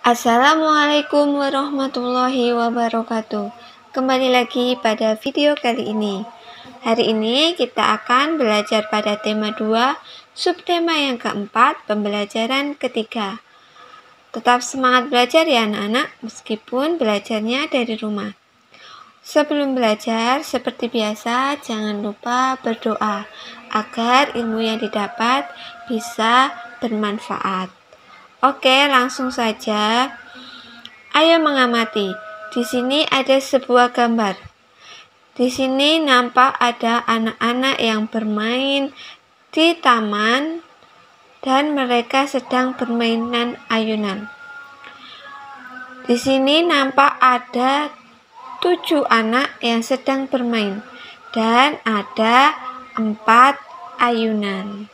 Assalamualaikum warahmatullahi wabarakatuh. Kembali lagi pada video kali ini. Hari ini kita akan belajar pada tema 2, subtema yang keempat, pembelajaran ketiga. Tetap semangat belajar ya anak-anak, meskipun belajarnya dari rumah. Sebelum belajar, seperti biasa, jangan lupa berdoa agar ilmu yang didapat bisa bermanfaat. Oke, langsung saja. Ayo mengamati. Di sini ada sebuah gambar. Di sini nampak ada anak-anak yang bermain di taman dan mereka sedang bermainan ayunan. Di sini nampak ada 7 anak yang sedang bermain dan ada 4 ayunan.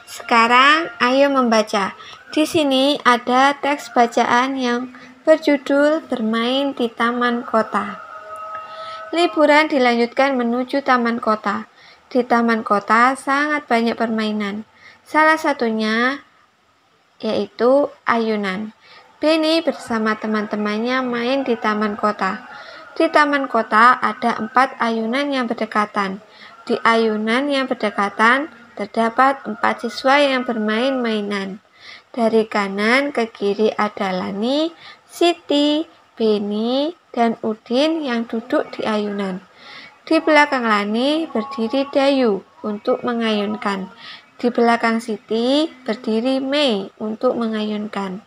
Sekarang ayo membaca. Di sini ada teks bacaan yang berjudul Bermain di Taman Kota. Liburan dilanjutkan menuju taman kota. Di taman kota sangat banyak permainan. Salah satunya yaitu ayunan. Benny bersama teman-temannya main di taman kota. Di taman kota ada 4 ayunan yang berdekatan. Di ayunan yang berdekatan terdapat 4 siswa yang bermain mainan. Dari kanan ke kiri ada Lani, Siti, Benny, dan Udin yang duduk di ayunan. Di belakang Lani berdiri Dayu untuk mengayunkan. Di belakang Siti berdiri Mei untuk mengayunkan.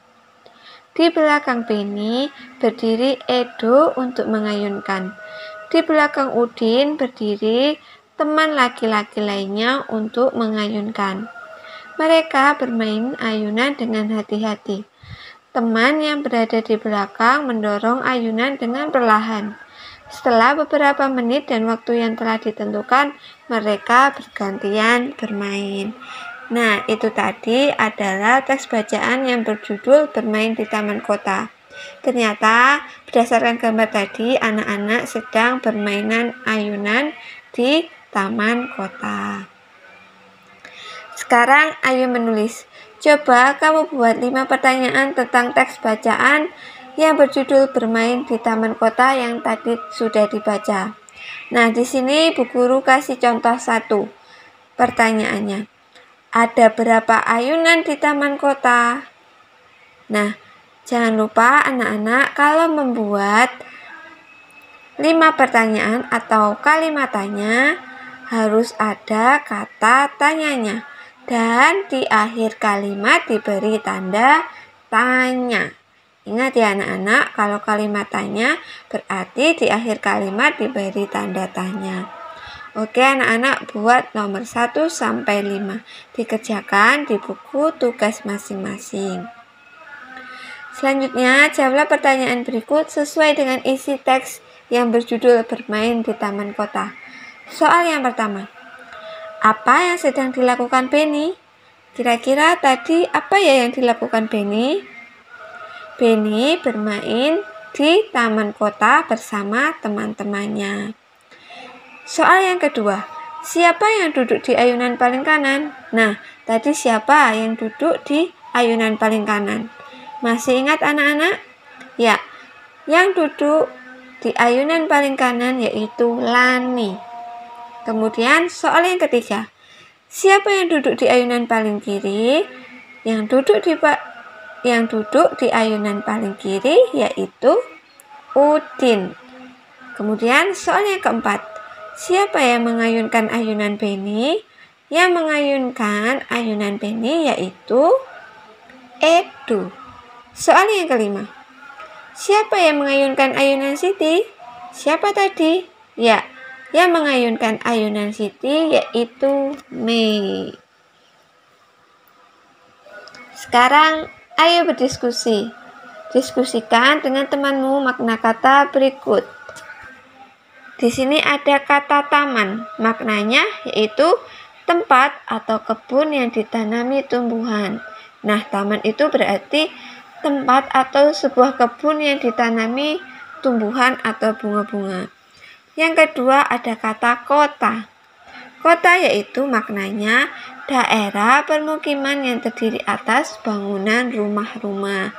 Di belakang Benny berdiri Edo untuk mengayunkan. Di belakang Udin berdiri teman laki-laki lainnya untuk mengayunkan. Mereka bermain ayunan dengan hati-hati. Teman yang berada di belakang mendorong ayunan dengan perlahan. Setelah beberapa menit dan waktu yang telah ditentukan, mereka bergantian bermain. Nah, itu tadi adalah teks bacaan yang berjudul Bermain di Taman Kota. Ternyata, berdasarkan gambar tadi, anak-anak sedang bermainan ayunan di taman kota. Sekarang ayo menulis. Coba kamu buat 5 pertanyaan tentang teks bacaan yang berjudul Bermain di Taman Kota yang tadi sudah dibaca. Nah, di sini Bu Guru kasih contoh 1. Pertanyaannya, ada berapa ayunan di taman kota? Nah, jangan lupa anak-anak kalau membuat 5 pertanyaan atau kalimatannya harus ada kata tanyanya. Dan di akhir kalimat diberi tanda tanya. Ingat ya anak-anak, kalau kalimat tanya berarti di akhir kalimat diberi tanda tanya. Oke anak-anak, buat nomor 1 sampai 5. Dikerjakan di buku tugas masing-masing. Selanjutnya, jawablah pertanyaan berikut sesuai dengan isi teks yang berjudul Bermain di Taman Kota. Soal yang pertama. Apa yang sedang dilakukan Benny? Kira-kira tadi apa ya yang dilakukan Benny? Benny bermain di taman kota bersama teman-temannya. Soal yang kedua. Siapa yang duduk di ayunan paling kanan? Nah, tadi siapa yang duduk di ayunan paling kanan? Masih ingat anak-anak? Ya, yang duduk di ayunan paling kanan yaitu Lani. Kemudian soal yang ketiga. Siapa yang duduk di ayunan paling kiri? Yang duduk di ayunan paling kiri yaitu Udin. Kemudian soal yang keempat. Siapa yang mengayunkan ayunan Benny? Yang mengayunkan ayunan Benny yaitu Edu. Soal yang kelima. Siapa yang mengayunkan ayunan Siti? Siapa tadi? Ya, yang mengayunkan ayunan Siti yaitu Mei. Sekarang ayo berdiskusi. Diskusikan dengan temanmu makna kata berikut. Di sini ada kata taman. Maknanya yaitu tempat atau kebun yang ditanami tumbuhan. Nah, taman itu berarti tempat atau sebuah kebun yang ditanami tumbuhan atau bunga-bunga. Yang kedua ada kata kota. Kota yaitu maknanya daerah permukiman yang terdiri atas bangunan rumah-rumah.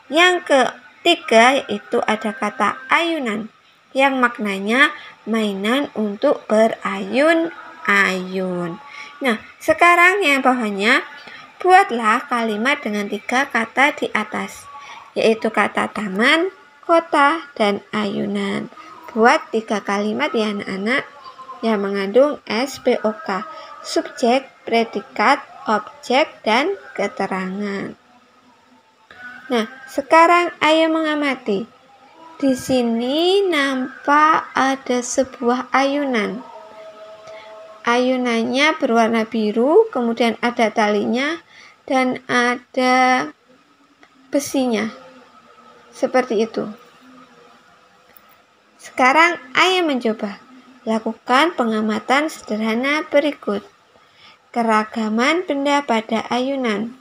Yang ketiga yaitu ada kata ayunan yang maknanya mainan untuk berayun-ayun. Nah, sekarang yang bawahnya buatlah kalimat dengan 3 kata di atas, yaitu kata taman, kota, dan ayunan. Buat 3 kalimat ya anak-anak yang mengandung SPOK, subjek, predikat, objek, dan keterangan. Nah, sekarang ayo mengamati. Di sini nampak ada sebuah ayunan. Ayunannya berwarna biru, kemudian ada talinya dan ada besinya. Seperti itu. Sekarang ayo mencoba. Lakukan pengamatan sederhana berikut. Keragaman benda pada ayunan.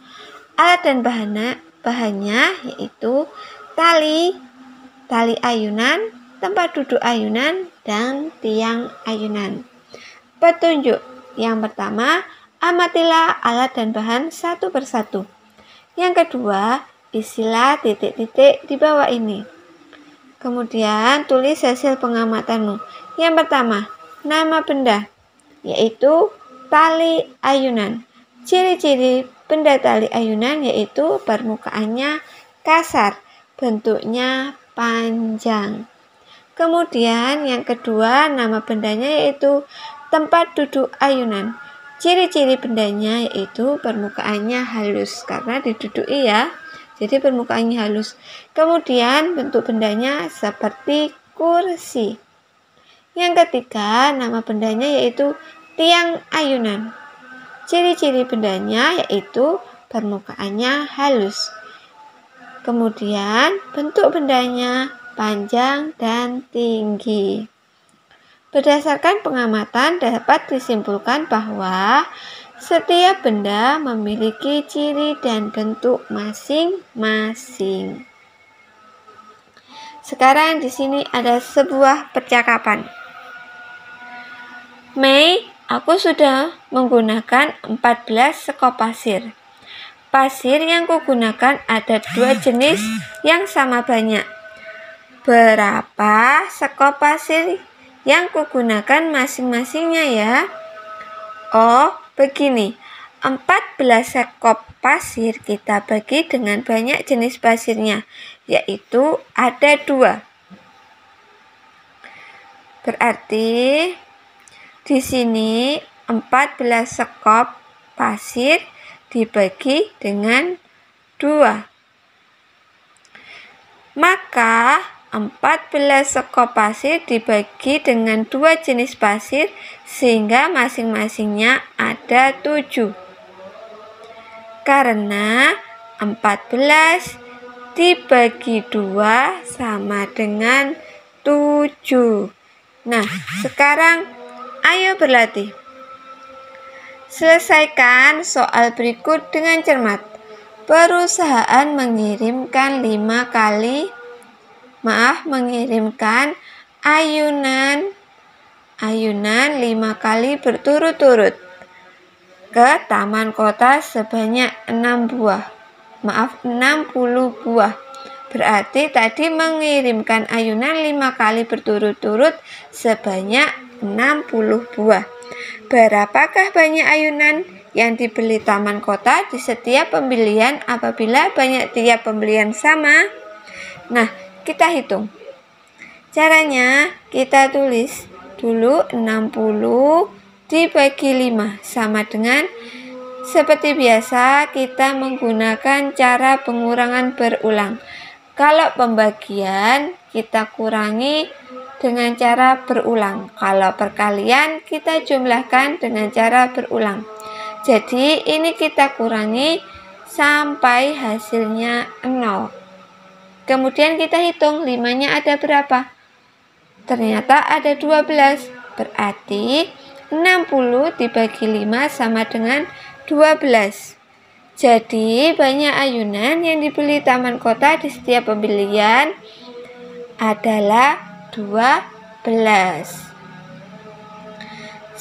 Alat dan bahannya yaitu tali ayunan, tempat duduk ayunan, dan tiang ayunan. Petunjuk. Yang pertama, amatilah alat dan bahan satu persatu. Yang kedua, isilah titik-titik di bawah ini. Kemudian tulis hasil pengamatanmu. Yang pertama, nama benda, yaitu tali ayunan. Ciri-ciri benda tali ayunan yaitu permukaannya kasar, bentuknya panjang. Kemudian yang kedua, nama bendanya yaitu tempat duduk ayunan. Ciri-ciri bendanya yaitu permukaannya halus karena diduduki ya. Jadi permukaannya halus. Kemudian bentuk bendanya seperti kursi. Yang ketiga, nama bendanya yaitu tiang ayunan. Ciri-ciri bendanya yaitu permukaannya halus. Kemudian bentuk bendanya panjang dan tinggi. Berdasarkan pengamatan dapat disimpulkan bahwa setiap benda memiliki ciri dan bentuk masing-masing. Sekarang di sini ada sebuah percakapan. Mei, aku sudah menggunakan 14 sekop pasir. Pasir yang kugunakan ada 2 jenis yang sama banyak. Berapa sekop pasir yang kugunakan masing-masingnya ya? Oh, begini. 14 sekop pasir kita bagi dengan banyak jenis pasirnya, yaitu ada 2. Berarti di sini 14 sekop pasir dibagi dengan 2. Maka 14 sekop pasir dibagi dengan 2 jenis pasir sehingga masing-masingnya ada 7. Karena 14 dibagi 2 sama dengan 7. Nah, sekarang ayo berlatih. Selesaikan soal berikut dengan cermat. Perusahaan mengirimkan ayunan 5 kali berturut-turut ke taman kota sebanyak 60 buah. Berarti tadi mengirimkan ayunan 5 kali berturut-turut sebanyak 60 buah. Berapakah banyak ayunan yang dibeli taman kota di setiap pembelian apabila banyak tiap pembelian sama? Nah, kita hitung. Caranya kita tulis dulu 60 dibagi 5 sama dengan, seperti biasa kita menggunakan cara pengurangan berulang. Kalau pembagian kita kurangi dengan cara berulang. Kalau perkalian kita jumlahkan dengan cara berulang. Jadi ini kita kurangi sampai hasilnya 0. Kemudian kita hitung 5-nya ada berapa? Ternyata ada 12. Berarti 60 dibagi 5 sama dengan 12. Jadi banyak ayunan yang dibeli taman kota di setiap pembelian adalah 12.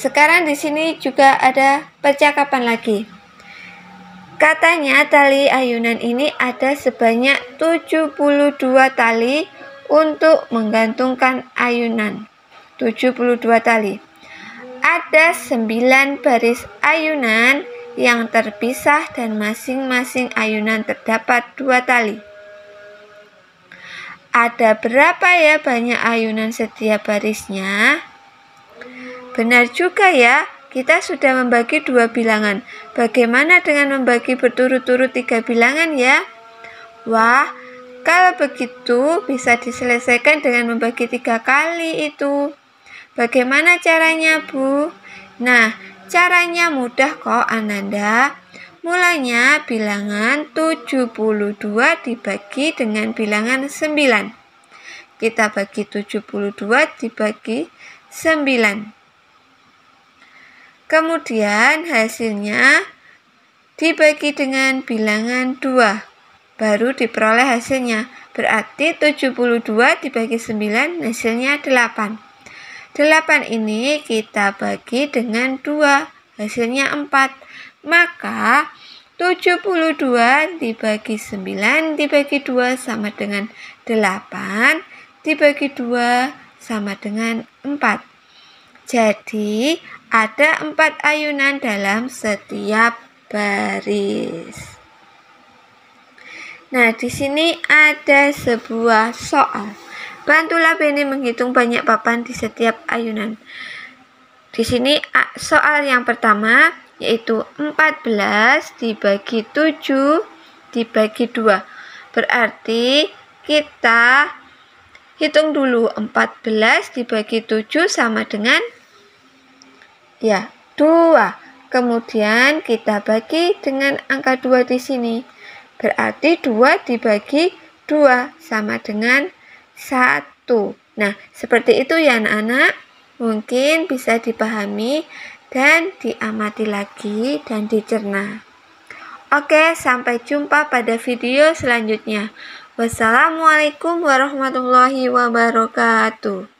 Sekarang di sini juga ada percakapan lagi. Katanya tali ayunan ini ada sebanyak 72 tali untuk menggantungkan ayunan. 72 tali. Ada 9 baris ayunan yang terpisah dan masing-masing ayunan terdapat 2 tali. Ada berapa ya banyak ayunan setiap barisnya? Benar juga ya, kita sudah membagi 2 bilangan. Bagaimana dengan membagi berturut-turut 3 bilangan ya? Wah, kalau begitu bisa diselesaikan dengan membagi 3 kali itu. Bagaimana caranya, Bu? Nah, caranya mudah kok, Ananda. Mulanya bilangan 72 dibagi dengan bilangan 9. Kita bagi 72 dibagi 9. Kemudian hasilnya dibagi dengan bilangan 2. Baru diperoleh hasilnya. Berarti 72 dibagi 9 hasilnya 8. 8 ini kita bagi dengan 2. Hasilnya 4. Maka 72 dibagi 9 dibagi 2 sama dengan 8. Dibagi 2 sama dengan 4. Jadi ada 4 ayunan dalam setiap baris. Nah, di sini ada sebuah soal. Bantulah Beni menghitung banyak papan di setiap ayunan. Di sini soal yang pertama yaitu 14 dibagi 7 dibagi 2. Berarti kita hitung dulu 14 dibagi 7 sama dengan 2. Kemudian kita bagi dengan angka 2 di sini. Berarti 2 dibagi 2 sama dengan 1. Nah, seperti itu ya anak-anak. Mungkin bisa dipahami dan diamati lagi dan dicerna. Oke, sampai jumpa pada video selanjutnya. Wassalamualaikum warahmatullahi wabarakatuh.